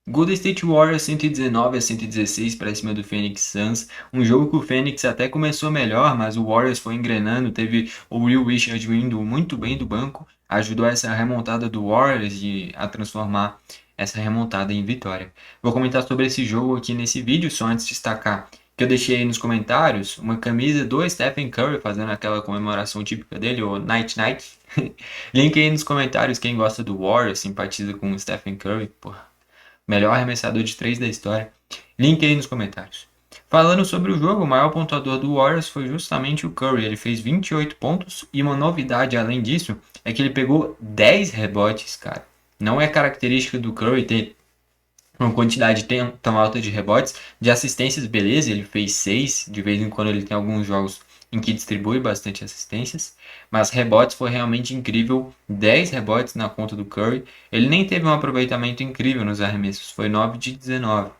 Golden State Warriors 119-116 para cima do Phoenix Suns. Um jogo que o Phoenix até começou melhor, mas o Warriors foi engrenando. Teve o Will Richard vindo muito bem do banco, ajudou essa remontada do Warriors a transformar essa remontada em vitória. Vou comentar sobre esse jogo aqui nesse vídeo, só antes de destacar que eu deixei aí nos comentários uma camisa do Stephen Curry fazendo aquela comemoração típica dele, o Night Night. Link aí nos comentários quem gosta do Warriors, simpatiza com o Stephen Curry, porra, melhor arremessador de 3 da história. Link aí nos comentários. Falando sobre o jogo, o maior pontuador do Warriors foi justamente o Curry. Ele fez 28 pontos e uma novidade além disso é que ele pegou 10 rebotes, cara. Não é característica do Curry ter uma quantidade tão alta de rebotes. De assistências, beleza, ele fez 6. De vez em quando ele tem alguns jogos em que distribui bastante assistências. Mas rebotes foi realmente incrível. 10 rebotes na conta do Curry. Ele nem teve um aproveitamento incrível nos arremessos. Foi 9 de 19.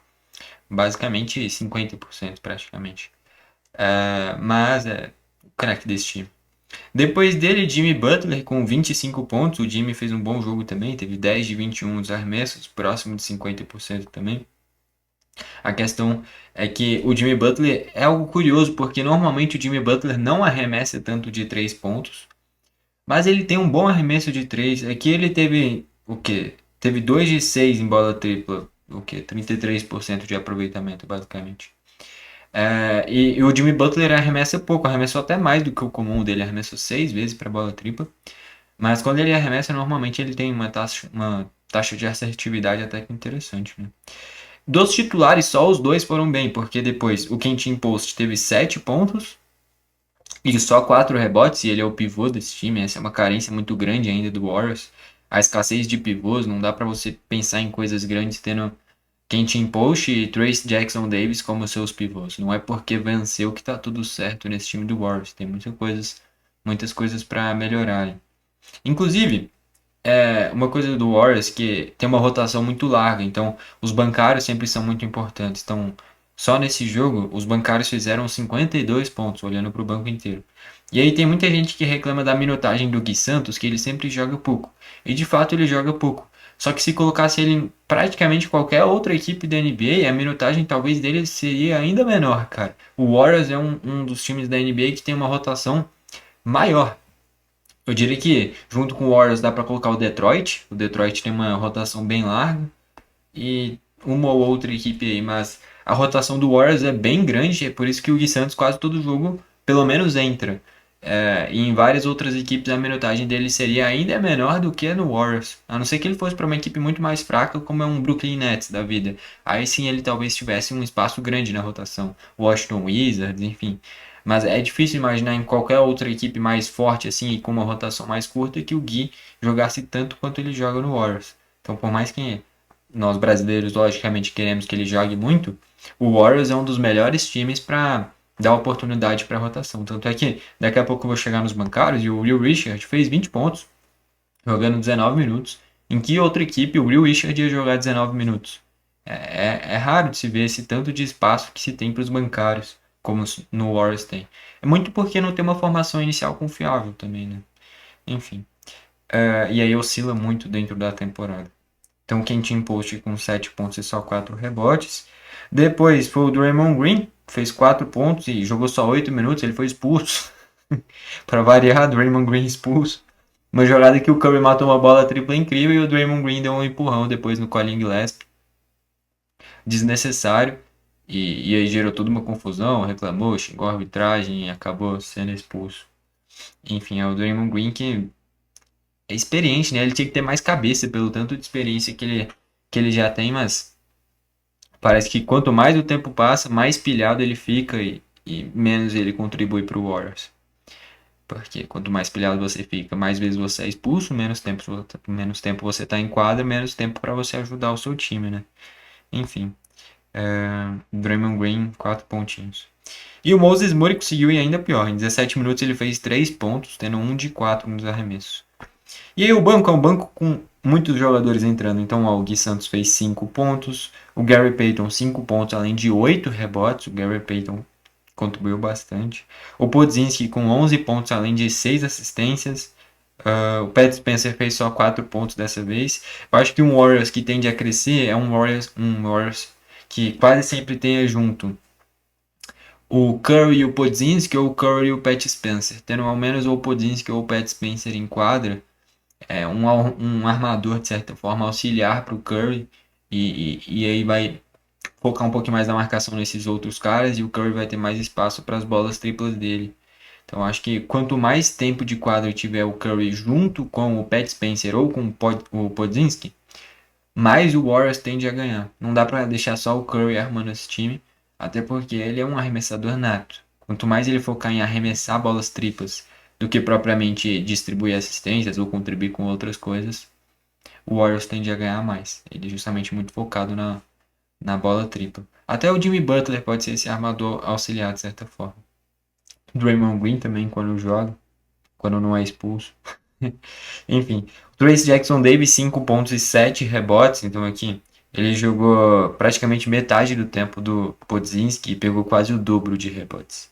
Basicamente 50% praticamente. Mas é o craque desse time. Depois dele, Jimmy Butler com 25 pontos. O Jimmy fez um bom jogo também. Teve 10 de 21 nos arremessos. Próximo de 50% também. A questão é que o Jimmy Butler é algo curioso, porque normalmente o Jimmy Butler não arremessa tanto de 3 pontos, mas ele tem um bom arremesso de 3. Aqui ele teve o quê? Teve 2 de 6 em bola tripla, o quê? 33% de aproveitamento, basicamente. E o Jimmy Butler arremessa pouco, arremessou até mais do que o comum dele, arremessou 6 vezes para bola tripla, mas quando ele arremessa, normalmente ele tem uma taxa de assertividade até que interessante, né? Dos titulares, só os dois foram bem, porque depois o Quentin Post teve 7 pontos e só 4 rebotes, e ele é o pivô desse time. Essa é uma carência muito grande ainda do Warriors. A escassez de pivôs, não dá para você pensar em coisas grandes tendo Quentin Post e Trace Jackson Davis como seus pivôs. Não é porque venceu que tá tudo certo nesse time do Warriors. Tem muitas coisas para melhorar. Inclusive, uma coisa do Warriors que tem uma rotação muito larga, então os bancários sempre são muito importantes. Então, só nesse jogo, os bancários fizeram 52 pontos, olhando para o banco inteiro. E aí tem muita gente que reclama da minutagem do Gui Santos, que ele sempre joga pouco. E de fato ele joga pouco. Só que se colocasse ele em praticamente qualquer outra equipe da NBA, a minutagem talvez dele seria ainda menor, cara. O Warriors é um dos times da NBA que tem uma rotação maior. Eu diria que junto com o Warriors dá para colocar o Detroit. O Detroit tem uma rotação bem larga e uma ou outra equipe aí, mas a rotação do Warriors é bem grande, é por isso que o Gui Santos quase todo jogo pelo menos entra. E em várias outras equipes a minutagem dele seria ainda menor do que no Warriors, a não ser que ele fosse para uma equipe muito mais fraca, como é um Brooklyn Nets da vida. Aí sim ele talvez tivesse um espaço grande na rotação, Washington Wizards, enfim. Mas é difícil imaginar em qualquer outra equipe mais forte assim e com uma rotação mais curta que o Gui jogasse tanto quanto ele joga no Warriors. Então, por mais que nós brasileiros logicamente queremos que ele jogue muito, o Warriors é um dos melhores times para dar oportunidade para rotação. Tanto é que daqui a pouco eu vou chegar nos bancários e o Will Richard fez 20 pontos jogando 19 minutos. Em que outra equipe o Will Richard ia jogar 19 minutos? É raro de se ver esse tanto de espaço que se tem para os bancários, como no Warriors tem. É muito porque não tem uma formação inicial confiável também, né? Enfim. E aí oscila muito dentro da temporada. Então, quem tinha Post com 7 pontos e só 4 rebotes. Depois foi o Draymond Green, fez 4 pontos e jogou só 8 minutos. Ele foi expulso. Para variar, Draymond Green expulso. Uma jogada que o Curry matou uma bola tripla incrível e o Draymond Green deu um empurrão depois no Colin Gillespie. Desnecessário. E aí gerou toda uma confusão, reclamou, xingou a arbitragem e acabou sendo expulso. Enfim, é o Draymond Green que é experiente, né? Ele tinha que ter mais cabeça pelo tanto de experiência que ele já tem, mas parece que quanto mais o tempo passa, mais pilhado ele fica e menos ele contribui para o Warriors. Porque quanto mais pilhado você fica, mais vezes você é expulso, menos tempo você está em quadra, menos tempo para você ajudar o seu time, né? Enfim, Draymond Green, 4 pontinhos. E o Moses Moody conseguiu ir ainda pior. Em 17 minutos ele fez 3 pontos, tendo 1 de 4 nos arremessos. E aí o banco é um banco com muitos jogadores entrando. Então ó, o Gui Santos fez 5 pontos, o Gary Payton 5 pontos, além de 8 rebotes. O Gary Payton contribuiu bastante. O Podziemski com 11 pontos, além de 6 assistências. O Pat Spencer fez só 4 pontos dessa vez. Eu acho que um Warriors que tende a crescer é um Warriors que quase sempre tenha junto o Curry e o Podziemski ou o Curry e o Pat Spencer. Tendo ao menos ou o Podziemski ou o Pat Spencer em quadra, um armador de certa forma auxiliar para o Curry e aí vai focar um pouquinho mais na marcação nesses outros caras e o Curry vai ter mais espaço para as bolas triplas dele. Então acho que quanto mais tempo de quadra tiver o Curry junto com o Pat Spencer ou com o Podziemski, mais o Warriors tende a ganhar. Não dá para deixar só o Curry armando esse time, até porque ele é um arremessador nato. Quanto mais ele focar em arremessar bolas triplas do que propriamente distribuir assistências ou contribuir com outras coisas, o Warriors tende a ganhar mais. Ele é justamente muito focado na bola tripla. Até o Jimmy Butler pode ser esse armador auxiliar de certa forma. Draymond Green também quando joga, quando não é expulso. Enfim, o Trace Jackson Davis 5 pontos e 7 rebotes, então aqui ele jogou praticamente metade do tempo do Podziemski e pegou quase o dobro de rebotes.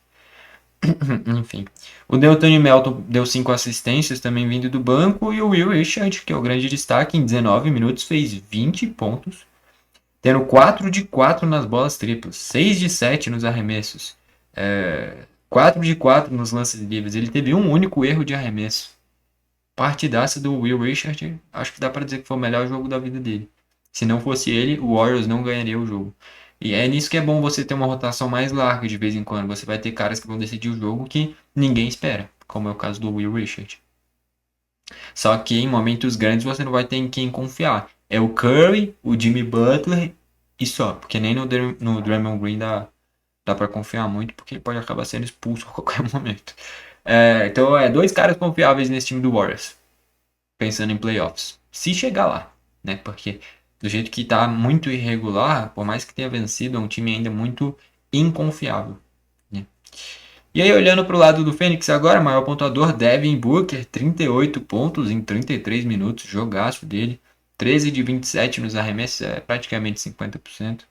Enfim, o Deontay Melton deu 5 assistências também vindo do banco e o Will Richard, que é o grande destaque, em 19 minutos fez 20 pontos, tendo 4 de 4 nas bolas triplas, 6 de 7 nos arremessos, 4 de 4 nos lances livres. Ele teve um único erro de arremesso. Partidaça do Will Richard, acho que dá para dizer que foi o melhor jogo da vida dele. Se não fosse ele, o Warriors não ganharia o jogo. E é nisso que é bom você ter uma rotação mais larga de vez em quando. Você vai ter caras que vão decidir o jogo que ninguém espera, como é o caso do Will Richard. Só que em momentos grandes você não vai ter em quem confiar. É o Curry, o Jimmy Butler e só. Porque nem no Draymond Green dá para confiar muito, porque ele pode acabar sendo expulso a qualquer momento. Então dois caras confiáveis nesse time do Warriors, pensando em playoffs. Se chegar lá, né? Porque do jeito que tá muito irregular, por mais que tenha vencido, é um time ainda muito inconfiável, né? E aí, olhando para o lado do Phoenix agora, maior pontuador, Devin Booker, 38 pontos em 33 minutos, jogaço dele. 13 de 27 nos arremessos, praticamente 50%.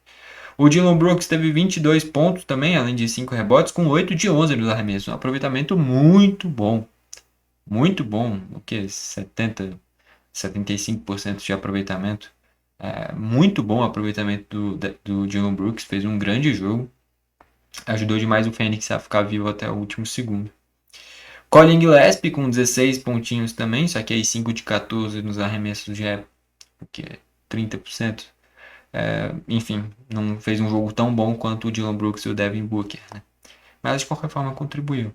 O Dillon Brooks teve 22 pontos também, além de 5 rebotes, com 8 de 11 nos arremessos. Um aproveitamento muito bom. Muito bom. O que? 75% de aproveitamento. Muito bom o aproveitamento do Dillon Brooks. Fez um grande jogo. Ajudou demais o Phoenix a ficar vivo até o último segundo. Colin Gillespie com 16 pontinhos também, só que aí 5 de 14 nos arremessos já é o que? 30%. Enfim, não fez um jogo tão bom quanto o Dillon Brooks e o Devin Booker, né? Mas de qualquer forma contribuiu.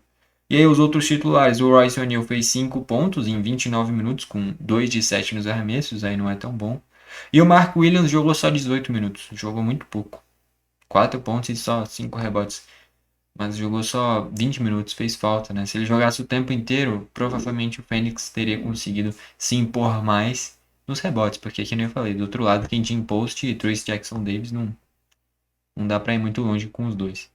E aí os outros titulares, o Royce O'Neal fez 5 pontos em 29 minutos, com 2 de 7 nos arremessos, aí não é tão bom. E o Mark Williams jogou só 18 minutos, jogou muito pouco. 4 pontos e só 5 rebotes. Mas jogou só 20 minutos, fez falta, né? Se ele jogasse o tempo inteiro, provavelmente o Phoenix teria conseguido se impor mais nos rebotes, porque aqui nem eu falei, do outro lado, quem tinha Post e Trace Jackson Davis não dá pra ir muito longe com os dois.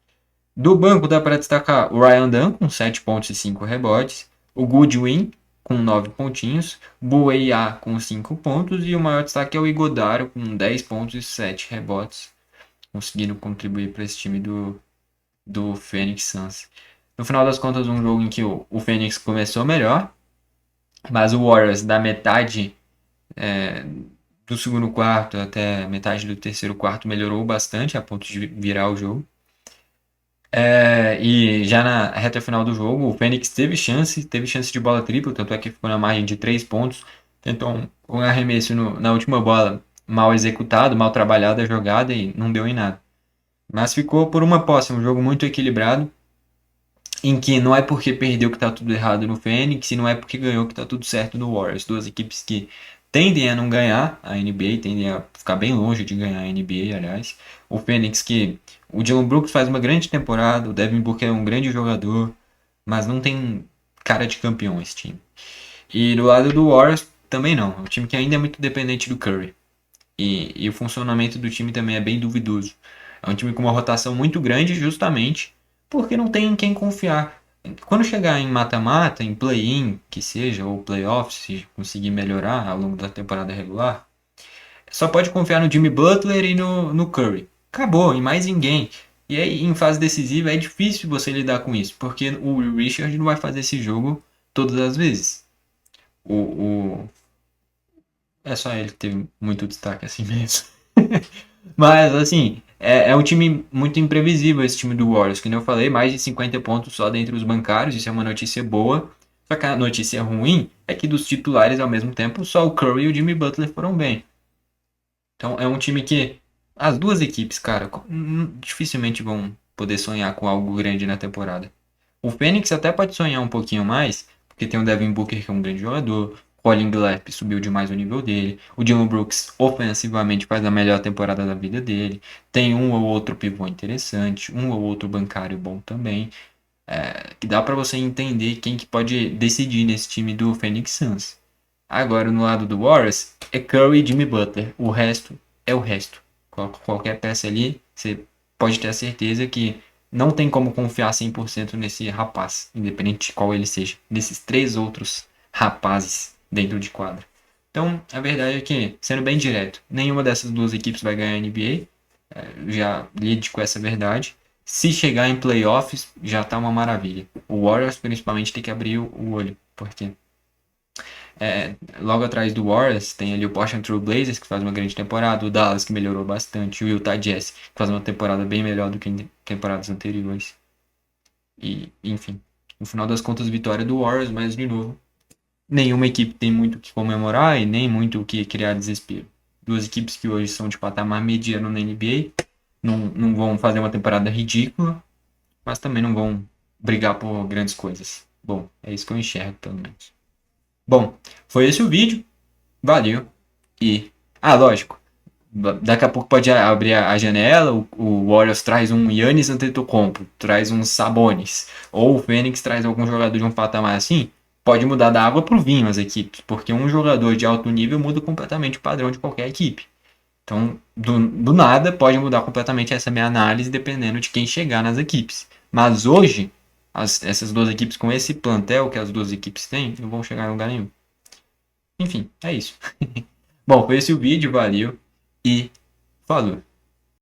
Do banco dá para destacar o Ryan Dunn com 7 pontos e 5 rebotes, o Goodwin com 9 pontinhos, Bueia com 5 pontos e o maior destaque é o Igodaro com 10 pontos e 7 rebotes, conseguindo contribuir para esse time do Phoenix Suns. No final das contas, um jogo em que o Phoenix começou melhor, mas o Warriors da metade do segundo quarto até metade do terceiro quarto melhorou bastante a ponto de virar o jogo. E já na reta final do jogo, o Phoenix teve chance de bola tripla, tanto é que ficou na margem de 3 pontos. Tentou um arremesso na última bola mal executado, mal trabalhada a jogada e não deu em nada. Mas ficou por uma posse, um jogo muito equilibrado, em que não é porque perdeu que tá tudo errado no Phoenix e não é porque ganhou que tá tudo certo no Warriors. Duas equipes que tendem a não ganhar a NBA, tendem a ficar bem longe de ganhar a NBA, aliás. O Phoenix que o Dillon Brooks faz uma grande temporada, o Devin Booker é um grande jogador, mas não tem cara de campeão esse time. E do lado do Warriors também não, é um time que ainda é muito dependente do Curry. E o funcionamento do time também é bem duvidoso. É um time com uma rotação muito grande, justamente porque não tem em quem confiar. Quando chegar em mata-mata, em play-in, que seja, ou playoffs, se conseguir melhorar ao longo da temporada regular, só pode confiar no Jimmy Butler e no Curry. Acabou, e mais ninguém. E aí, em fase decisiva, é difícil você lidar com isso, porque o Richard não vai fazer esse jogo todas as vezes. O, o... É só ele que teve muito destaque assim mesmo. Mas, assim, é um time muito imprevisível esse time do Warriors. Que nem eu falei, mais de 50 pontos só dentre os bancários. Isso é uma notícia boa. Só que a notícia ruim é que dos titulares, ao mesmo tempo, só o Curry e o Jimmy Butler foram bem. Então, é um time que as duas equipes, cara, dificilmente vão poder sonhar com algo grande na temporada. O Phoenix até pode sonhar um pouquinho mais, porque tem o Devin Booker, que é um grande jogador. Colin Gillespie subiu demais o nível dele. O Dylan Brooks, ofensivamente, faz a melhor temporada da vida dele. Tem um ou outro pivô interessante, um ou outro bancário bom também. Que dá pra você entender quem que pode decidir nesse time do Phoenix Suns. Agora, no lado do Warriors, é Curry e Jimmy Butler. O resto é o resto. Qualquer peça ali, você pode ter a certeza que não tem como confiar 100% nesse rapaz, independente de qual ele seja. Nesses três outros rapazes dentro de quadra. Então, a verdade é que, sendo bem direto, nenhuma dessas duas equipes vai ganhar a NBA. Já lide com essa verdade. Se chegar em playoffs, já tá uma maravilha. O Warriors, principalmente, tem que abrir o olho, porque logo atrás do Warriors tem ali o Portland Trail Blazers, que faz uma grande temporada, o Dallas, que melhorou bastante, o Utah Jazz, que faz uma temporada bem melhor do que em temporadas anteriores. E, enfim, no final das contas, vitória do Warriors, mas, de novo, nenhuma equipe tem muito o que comemorar e nem muito o que criar desespero. Duas equipes que hoje são de patamar mediano na NBA, não vão fazer uma temporada ridícula, mas também não vão brigar por grandes coisas. Bom, é isso que eu enxergo, pelo menos. Bom, foi esse o vídeo. Valeu. E. Ah, lógico. Daqui a pouco pode abrir a janela. O Warriors traz um Giannis Antetokounmpo, traz uns Sabonis. Ou o Phoenix traz algum jogador de um patamar assim. Pode mudar da água pro vinho as equipes. Porque um jogador de alto nível muda completamente o padrão de qualquer equipe. Então, do nada, pode mudar completamente essa minha análise, dependendo de quem chegar nas equipes. Mas hoje, essas duas equipes com esse plantel que as duas equipes têm, não vão chegar a lugar nenhum. Enfim, é isso. Bom, foi esse o vídeo, valeu e falou!